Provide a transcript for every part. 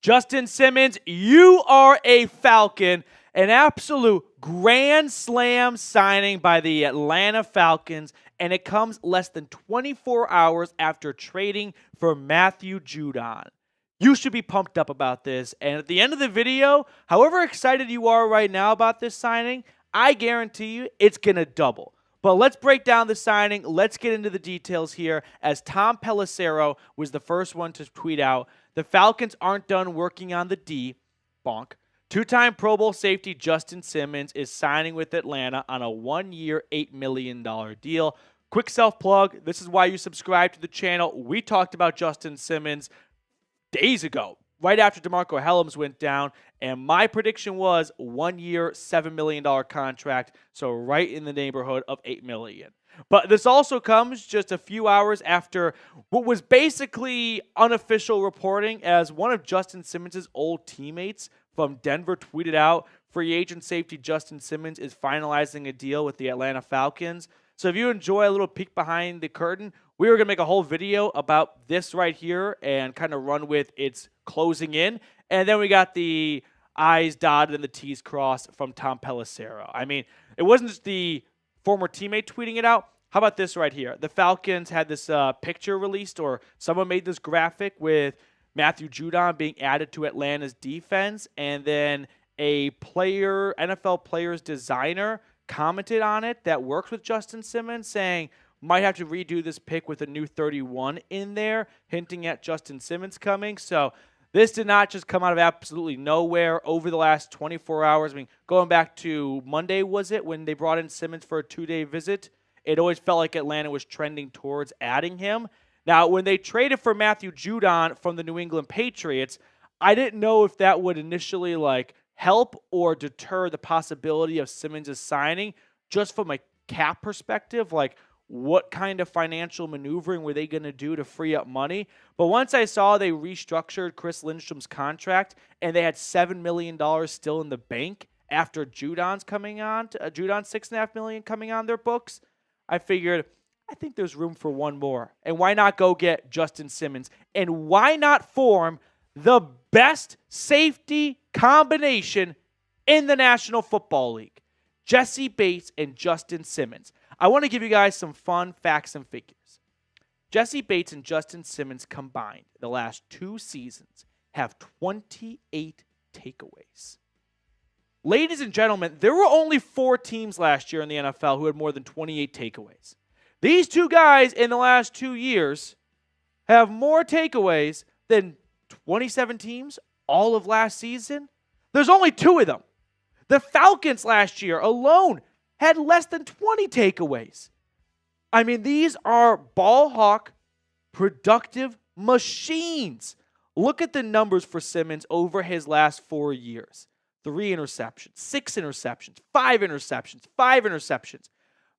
Justin Simmons, you are a Falcon. An absolute grand slam signing by the Atlanta Falcons, and it comes less than 24 hours after trading for Matthew Judon. You should be pumped up about this, and at the end of the video, however excited you are right now about this signing, I guarantee you it's going to double. But let's break down the signing. Let's get into the details here, as Tom Pelissero was the first one to tweet out, the Falcons aren't done working on the D. Bonk. Two-time Pro Bowl safety Justin Simmons is signing with Atlanta on a one-year, $8 million deal. Quick self-plug. This is why you subscribe to the channel. We talked about Justin Simmons days ago, right after DeMarco Hellams went down, and my prediction was 1 year, $7 million contract, so right in the neighborhood of $8 million. But this also comes just a few hours after what was basically unofficial reporting, as one of Justin Simmons' old teammates from Denver tweeted out, free agent safety Justin Simmons is finalizing a deal with the Atlanta Falcons. So if you enjoy a little peek behind the curtain, we were going to make a whole video about this right here and kind of run with its closing in. And then we got the I's dotted and the T's crossed from Tom Pelissero. I mean, it wasn't just the former teammate tweeting it out. How about this right here? The Falcons had this picture released, or someone made this graphic with Matthew Judon being added to Atlanta's defense, and then a player, NFL player's designer, commented on it that works with Justin Simmons, saying might have to redo this pick with a new 31 in there, hinting at Justin Simmons coming. So this did not just come out of absolutely nowhere over the last 24 hours. I mean, going back to Monday, was it, when they brought in Simmons for a 2-day visit? It always felt like Atlanta was trending towards adding him. Now, when they traded for Matthew Judon from the New England Patriots, I didn't know if that would initially help or deter the possibility of Simmons' signing, just from a cap perspective. What kind of financial maneuvering were they going to do to free up money? But once I saw they restructured Chris Lindstrom's contract and they had $7 million still in the bank after Judon's coming on, Judon's $6.5 million coming on their books, I figured, I think there's room for one more. And why not go get Justin Simmons? And why not form the best safety combination in the National Football League? Jessie Bates and Justin Simmons. I want to give you guys some fun facts and figures. Jessie Bates and Justin Simmons combined the last 2 seasons have 28 takeaways. Ladies and gentlemen, there were only 4 teams last year in the NFL who had more than 28 takeaways. These 2 guys in the last 2 years have more takeaways than 27 teams all of last season. There's only 2 of them. The Falcons last year alone had less than 20 takeaways. I mean, these are ball hawk, productive machines. Look at the numbers for Simmons over his last 4 years. 3 interceptions, 6 interceptions, 5 interceptions, 5 interceptions.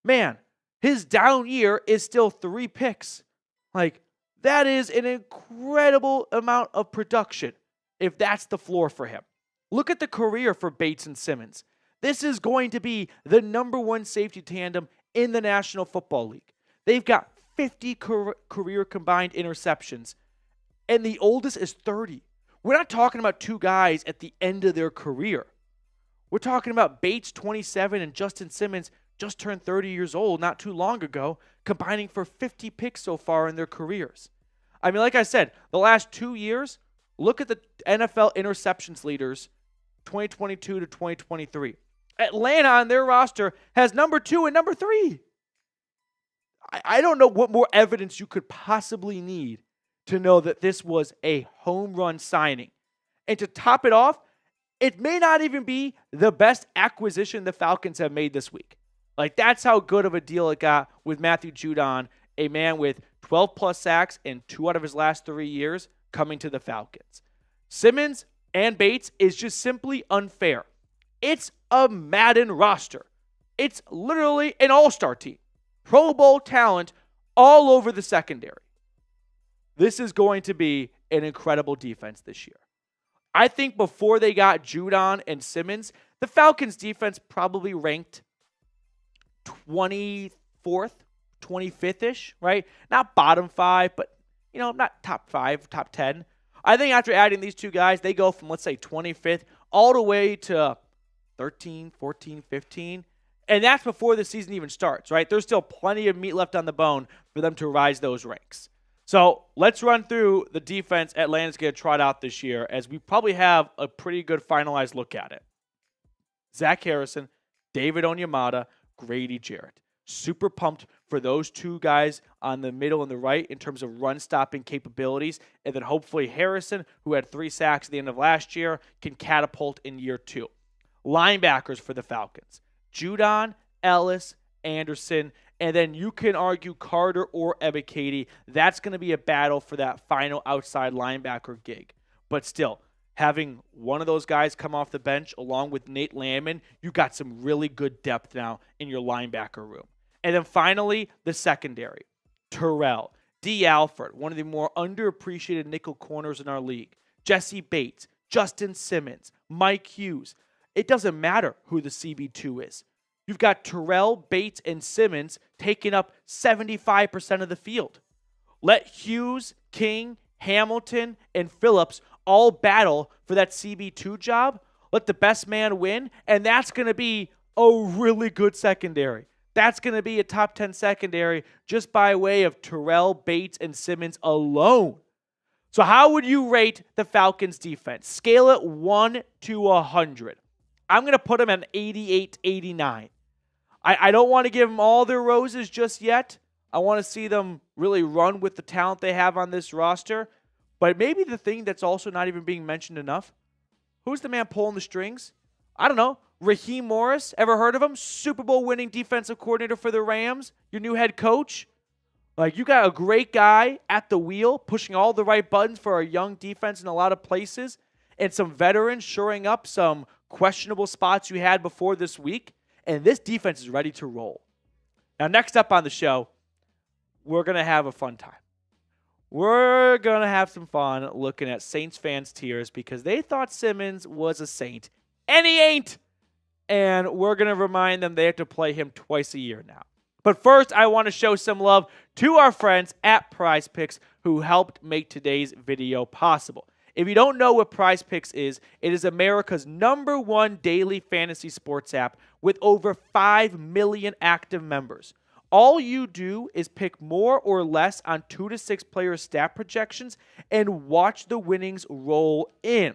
Man, his down year is still 3 picks. That is an incredible amount of production if that's the floor for him. Look at the career for Bates and Simmons. This is going to be the #1 safety tandem in the National Football League. They've got 50 career combined interceptions, and the oldest is 30. We're not talking about 2 guys at the end of their career. We're talking about Bates, 27, and Justin Simmons just turned 30 years old not too long ago, combining for 50 picks so far in their careers. I mean, like I said, the last 2 years, look at the NFL interceptions leaders, 2022 to 2023. Atlanta on their roster has number 2 and number 3. I don't know what more evidence you could possibly need to know that this was a home run signing. And to top it off, it may not even be the best acquisition the Falcons have made this week. That's how good of a deal it got with Matthew Judon, a man with 12-plus sacks in 2 out of his last 3 years coming to the Falcons. Simmons and Bates is just simply unfair. It's a Madden roster. It's literally an all-star team. Pro Bowl talent all over the secondary. This is going to be an incredible defense this year. I think before they got Judon and Simmons, the Falcons defense probably ranked 24th, 25th-ish, right? Not bottom 5, but, not top 5, top 10. I think after adding these two guys, they go from, let's say, 25th all the way to 13, 14, 15. And that's before the season even starts, right? There's still plenty of meat left on the bone for them to rise those ranks. So let's run through the defense Atlanta's going to trot out this year, as we probably have a pretty good finalized look at it. Zach Harrison, David Onyemata, Grady Jarrett. Super pumped for those two guys on the middle and the right in terms of run-stopping capabilities. And then hopefully Harrison, who had 3 sacks at the end of last year, can catapult in year 2. Linebackers for the Falcons. Judon, Ellis, Anderson, and then you can argue Carter or Ebiketie. That's going to be a battle for that final outside linebacker gig. But still, having one of those guys come off the bench along with Nate Landman, you got some really good depth now in your linebacker room. And then finally, the secondary. Terrell, D. Alford, one of the more underappreciated nickel corners in our league. Jessie Bates, Justin Simmons, Mike Hughes. It doesn't matter who the CB2 is. You've got Terrell, Bates, and Simmons taking up 75% of the field. Let Hughes, King, Hamilton, and Phillips all battle for that CB2 job. Let the best man win, and that's going to be a really good secondary. That's going to be a top 10 secondary just by way of Terrell, Bates, and Simmons alone. So how would you rate the Falcons defense? Scale it 1 to 100. I'm going to put them at 88, 89. I don't want to give them all their roses just yet. I want to see them really run with the talent they have on this roster. But maybe the thing that's also not even being mentioned enough, who's the man pulling the strings? I don't know. Raheem Morris, ever heard of him? Super Bowl winning defensive coordinator for the Rams, your new head coach. Like, you got a great guy at the wheel, pushing all the right buttons for our young defense in a lot of places, and some veterans shoring up some questionable spots you had before this week, and this defense is ready to roll. Now, next up on the show, we're going to have a fun time. We're going to have some fun looking at Saints fans' tears because they thought Simmons was a Saint, and he ain't. And we're going to remind them they have to play him twice a year now. But first, I want to show some love to our friends at PrizePick who helped make today's video possible. If you don't know what PrizePick is, it is America's #1 daily fantasy sports app with over 5 million active members. All you do is pick more or less on 2 to 6 player stat projections and watch the winnings roll in.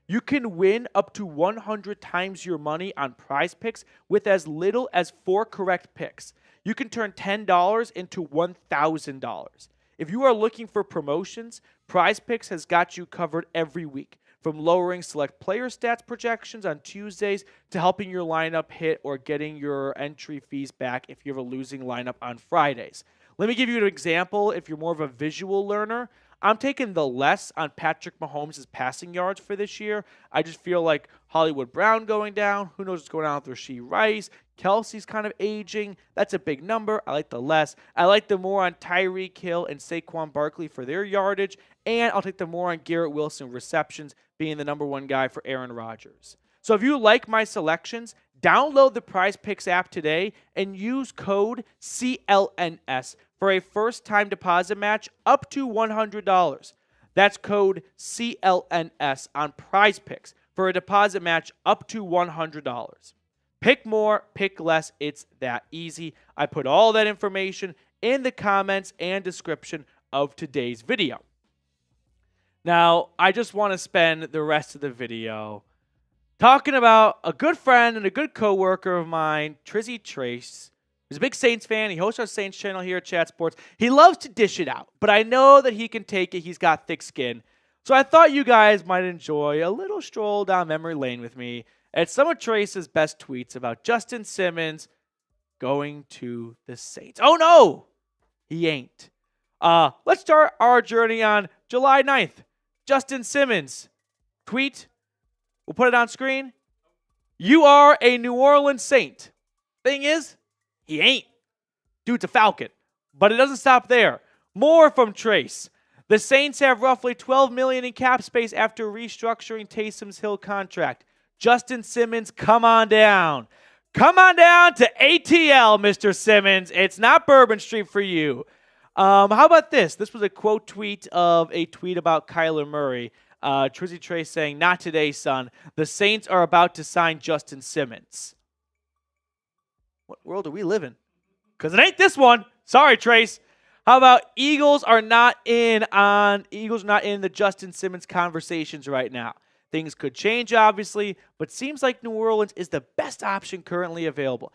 You can win up to 100 times your money on PrizePick with as little as 4 correct picks. You can turn $10 into $1,000. If you are looking for promotions, PrizePick has got you covered every week, from lowering select player stats projections on Tuesdays to helping your lineup hit or getting your entry fees back if you have a losing lineup on Fridays. Let me give you an example if you're more of a visual learner. I'm taking the less on Patrick Mahomes' passing yards for this year. I just feel like Hollywood Brown going down. Who knows what's going on with Rashee Rice? Kelsey's kind of aging. That's a big number. I like the less. I like the more on Tyreek Hill and Saquon Barkley for their yardage. And I'll take the more on Garrett Wilson receptions, being the #1 guy for Aaron Rodgers. So if you like my selections, download the PrizePick app today and use code CLNS for a first-time deposit match up to $100. That's code CLNS on PrizePick for a deposit match up to $100. Pick more, pick less. It's that easy. I put all that information in the comments and description of today's video. Now, I just want to spend the rest of the video talking about a good friend and a good coworker of mine, Trzy Trace. He's a big Saints fan. He hosts our Saints channel here at Chat Sports. He loves to dish it out, but I know that he can take it. He's got thick skin. So I thought you guys might enjoy a little stroll down memory lane with me at some of Trace's best tweets about Justin Simmons going to the Saints. Oh, no, he ain't. Let's start our journey on July 9th. Justin Simmons tweet. We'll put it on screen. You are a New Orleans Saint. Thing is, he ain't. Dude's a Falcon. But it doesn't stop there. More from Trace. The Saints have roughly $12 million in cap space after restructuring Taysom's Hill contract. Justin Simmons, come on down. Come on down to ATL, Mr. Simmons. It's not Bourbon Street for you. How about this? This was a quote tweet of a tweet about Kyler Murray. Trzy Trace saying, "Not today, son. The Saints are about to sign Justin Simmons." What world do we live in? Because it ain't this one. Sorry, Trace. How about Eagles are not in the Justin Simmons conversations right now. Things could change, obviously, but seems like New Orleans is the best option currently available.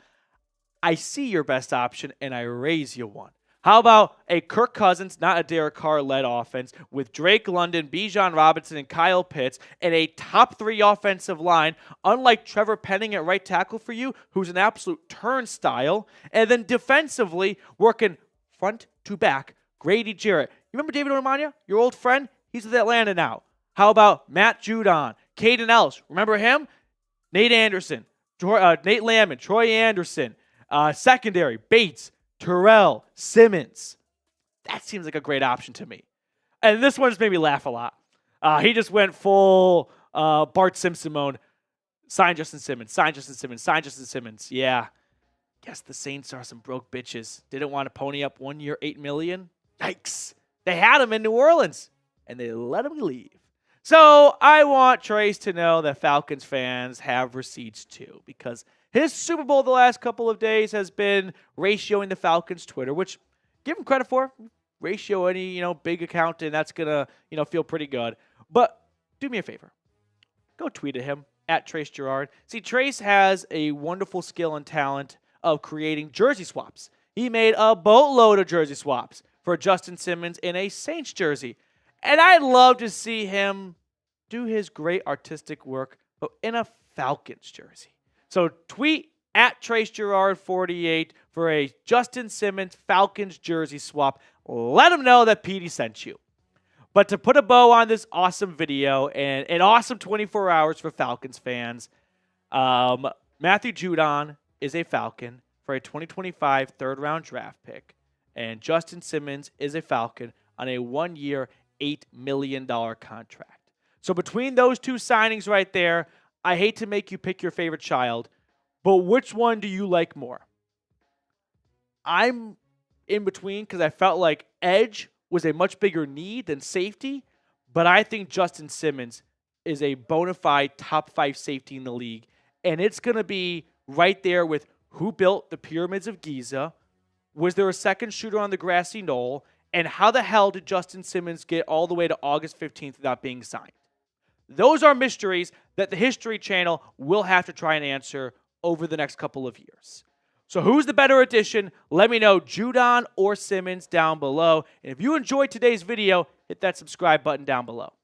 I see your best option, and I raise you one. How about a Kirk Cousins, not a Derek Carr-led offense, with Drake London, Bijan Robinson, and Kyle Pitts, and a top 3 offensive line, unlike Trevor Penning at right tackle for you, who's an absolute turnstile, and then defensively working front to back, Grady Jarrett. You remember David Ormania, your old friend? He's with Atlanta now. How about Matt Judon, Caden Ellis? Remember him? Nate Anderson, Nate Landman, Troy Anderson, secondary, Bates, Terrell, Simmons. That seems like a great option to me. And this one's made me laugh a lot. He just went full Bart Simpson mode. Sign Justin Simmons, sign Justin Simmons, sign Justin Simmons. Yeah. Guess the Saints are some broke bitches. Didn't want to pony up 1 year, $8 million. Yikes. They had him in New Orleans, and they let him leave. So I want Trace to know that Falcons fans have receipts too, because his Super Bowl the last couple of days has been ratioing the Falcons Twitter, which give him credit for. Ratio any, big account, and that's going to, feel pretty good. But do me a favor. Go tweet at him, at Trace Gerard. See, Trace has a wonderful skill and talent of creating jersey swaps. He made a boatload of jersey swaps for Justin Simmons in a Saints jersey. And I'd love to see him do his great artistic work but in a Falcons jersey. So tweet at TraceGerard48 for a Justin Simmons Falcons jersey swap. Let him know that Petey sent you. But to put a bow on this awesome video and an awesome 24 hours for Falcons fans, Matthew Judon is a Falcon for a 2025 third-round draft pick. And Justin Simmons is a Falcon on a 1 year, $8 million contract. So between those two signings right there, I hate to make you pick your favorite child, but which one do you like more? I'm in between because I felt like edge was a much bigger need than safety, but I think Justin Simmons is a bona fide top 5 safety in the league, and it's going to be right there with who built the pyramids of Giza, was there a second shooter on the grassy knoll, and how the hell did Justin Simmons get all the way to August 15th without being signed? Those are mysteries that the History Channel will have to try and answer over the next couple of years. So who's the better addition? Let me know, Judon or Simmons, down below. And if you enjoyed today's video, hit that subscribe button down below.